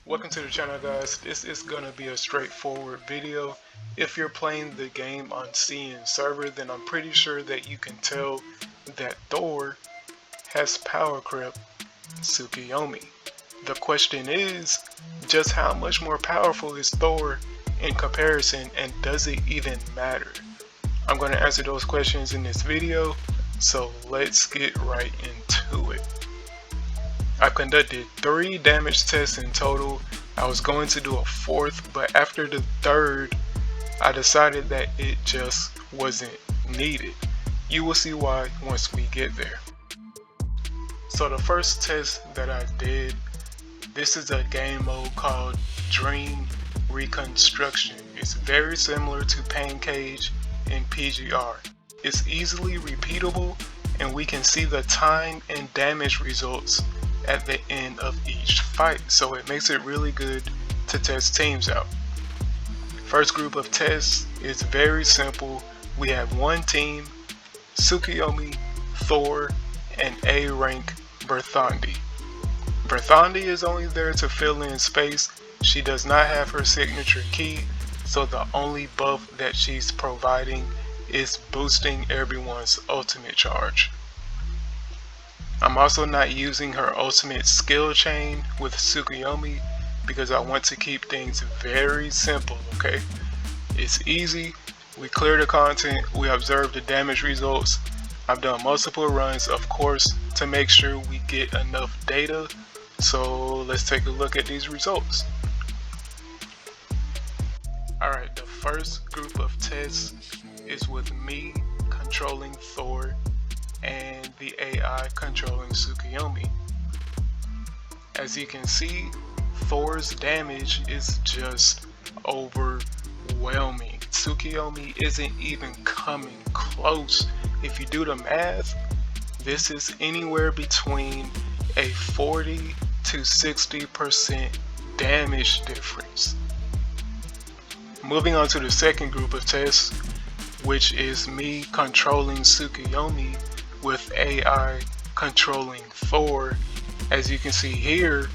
Welcome to the channel, guys. This is gonna be a straightforward video. If you're playing the game on CN server, then I'm pretty sure that you can tell that Thor has power crept Tsukuyomi. The question is, just how much more powerful is Thor in comparison, and does it even matter? I'm gonna answer those questions in this video, so let's get right into it. I've conducted 3 damage tests in total. I was going to do a 4th, but after the 3rd, I decided that it just wasn't needed. You will see why once we get there. So the first test that I did, this is a game mode called Dream Reconstruction. It's very similar to Pain Cage in PGR. It's easily repeatable, and we can see the time and damage results at the end of each fight, so it makes it really good to test teams out. First group of tests is very simple. We have one team, Tsukuyomi, Thor, and A rank Berthandi. Berthandi is only there to fill in space. She does not have her signature key, so the only buff that she's providing is boosting everyone's ultimate charge. I'm also not using her ultimate skill chain with Tsukuyomi because I want to keep things very simple, okay? It's easy, we clear the content, we observe the damage results. I've done multiple runs, of course, to make sure we get enough data. So let's take a look at these results. Alright, the first group of tests is with me controlling Thor and the AI controlling Tsukuyomi. As you can see, Thor's damage is just overwhelming. Tsukuyomi isn't even coming close. If you do the math, this is anywhere between a 40 to 60% damage difference. Moving on to the second group of tests, which is me controlling Tsukuyomi with AI controlling Thor. As you can see here,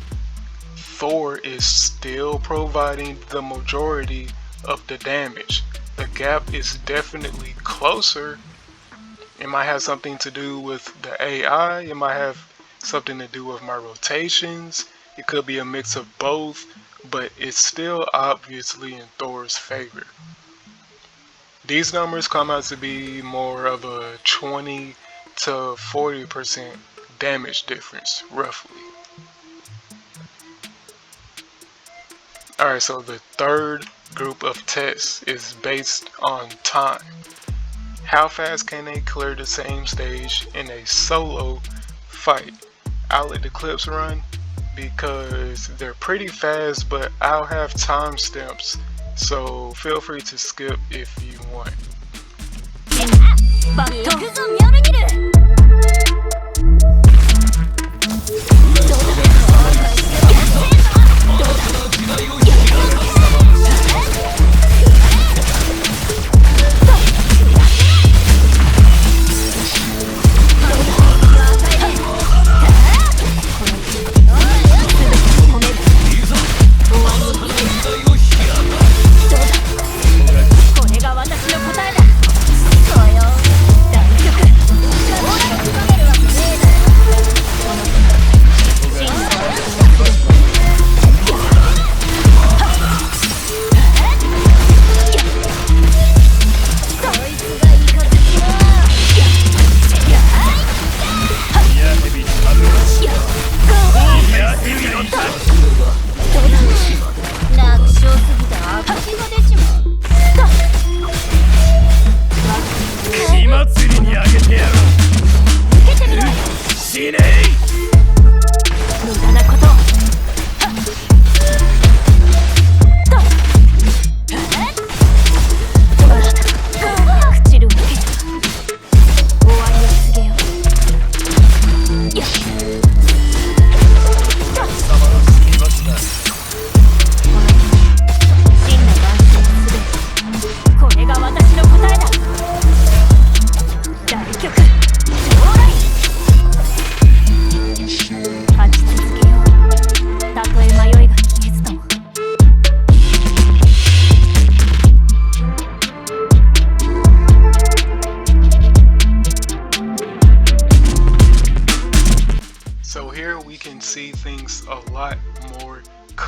Thor is still providing the majority of the damage. The gap is definitely closer. It might have something to do with the AI, it might have something to do with my rotations, it could be a mix of both, but it's still obviously in Thor's favor. These numbers come out to be more of a 20 to 40% damage difference, roughly. Alright, so the third group of tests is based on time. How fast can they clear the same stage in a solo fight? I'll let the clips run because they're pretty fast, but I'll have timestamps, so feel free to skip if you want.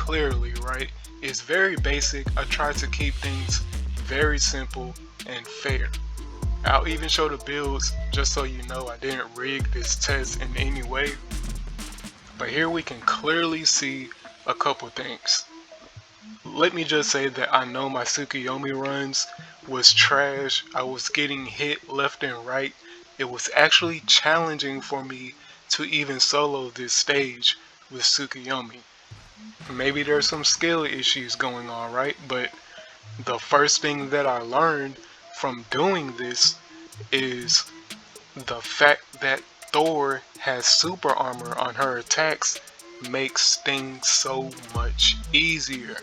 clearly, right? It's very basic. I try to keep things very simple and fair. I'll even show the builds just so you know I didn't rig this test in any way. But here we can clearly see a couple things. Let me just say that I know my Tsukuyomi runs was trash. I was getting hit left and right. It was actually challenging for me to even solo this stage with Tsukuyomi. Maybe there's some skill issues going on, right? But the first thing that I learned from doing this is the fact that Thor has super armor on her attacks makes things so much easier.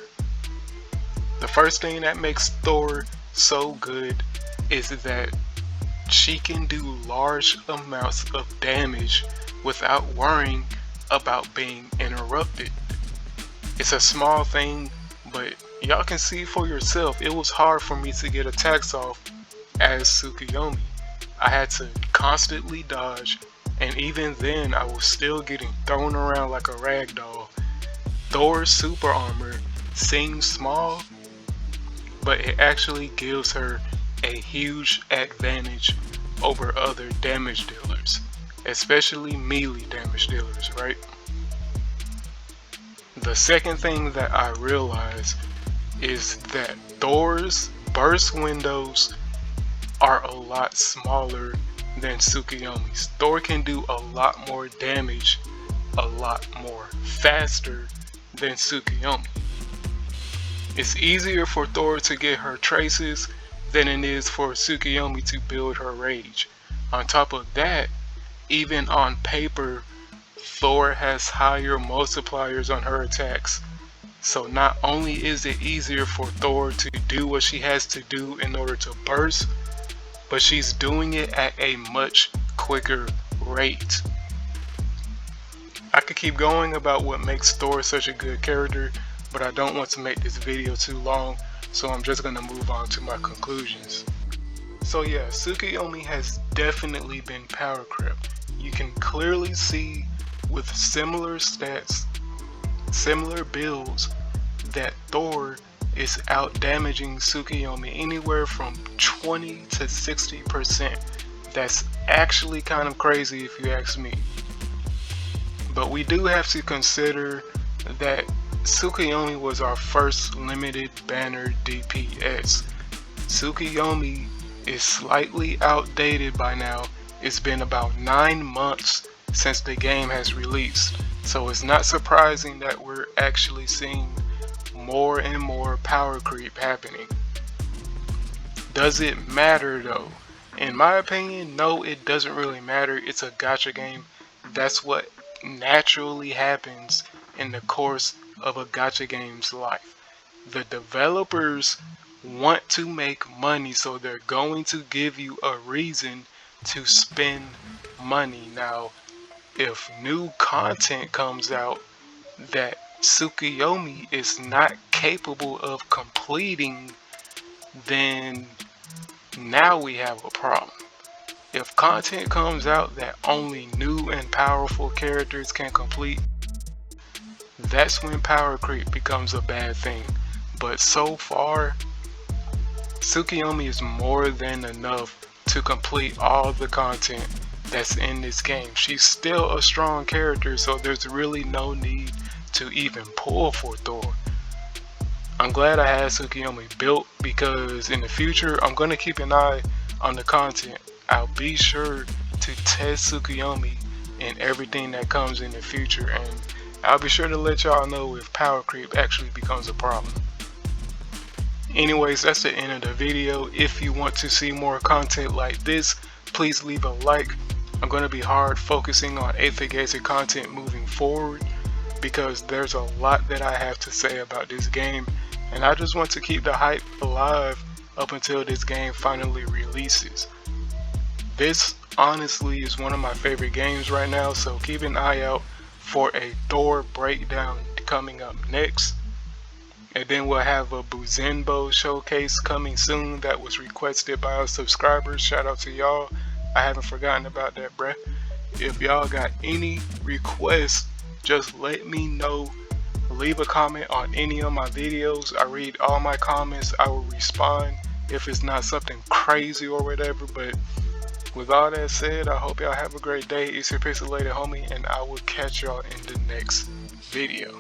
The first thing that makes Thor so good is that she can do large amounts of damage without worrying about being interrupted. It's a small thing, but y'all can see for yourself, it was hard for me to get attacks off as Tsukuyomi. I had to constantly dodge, and even then I was still getting thrown around like a rag doll. Thor's super armor seems small, but it actually gives her a huge advantage over other damage dealers, especially melee damage dealers, right? The second thing that I realized is that Thor's burst windows are a lot smaller than Tsukuyomi's. Thor can do a lot more damage, a lot more faster than Tsukuyomi. It's easier for Thor to get her traces than it is for Tsukuyomi to build her rage. On top of that, even on paper, Thor has higher multipliers on her attacks. So not only is it easier for Thor to do what she has to do in order to burst, but she's doing it at a much quicker rate. I could keep going about what makes Thor such a good character, but I don't want to make this video too long, so I'm just gonna move on to my conclusions. So yeah, Tsukuyomi has definitely been power crept. You can clearly see with similar stats, similar builds, that Thor is out damaging Tsukuyomi anywhere from 20 to 60%. That's actually kind of crazy if you ask me. But we do have to consider that Tsukuyomi was our first limited banner DPS. Tsukuyomi is slightly outdated by now. It's been about 9 months since the game has released, so it's not surprising that we're actually seeing more and more power creep happening. Does it matter though? In my opinion, no, it doesn't really matter. It's a gacha game. That's what naturally happens in the course of a gacha game's life. The developers want to make money, so they're going to give you a reason to spend money. Now, if new content comes out that Tsukuyomi is not capable of completing, then now we have a problem. If content comes out that only new and powerful characters can complete, that's when power creep becomes a bad thing. But so far, Tsukuyomi is more than enough to complete all the content that's in this game. She's still a strong character, so there's really no need to even pull for Thor. I'm glad I had Tsukuyomi built, because in the future I'm going to keep an eye on the content. I'll be sure to test Tsukuyomi in everything that comes in the future, and I'll be sure to let y'all know if power creep actually becomes a problem. Anyways, that's the end of the video. If you want to see more content like this, please leave a like. I'm going to be hard focusing on Aether content moving forward, because there's a lot that I have to say about this game, and I just want to keep the hype alive up until this game finally releases. This honestly is one of my favorite games right now, so keep an eye out for a Thor breakdown coming up next. And then we'll have a Buzenbo showcase coming soon that was requested by our subscribers. Shout out to y'all. I haven't forgotten about that, bruh. If y'all got any requests, just let me know. leave a comment on any of my videos. I read all my comments. I will respond if it's not something crazy or whatever. But with all that said, I hope y'all have a great day. It's your pixelated homie, and I will catch y'all in the next video.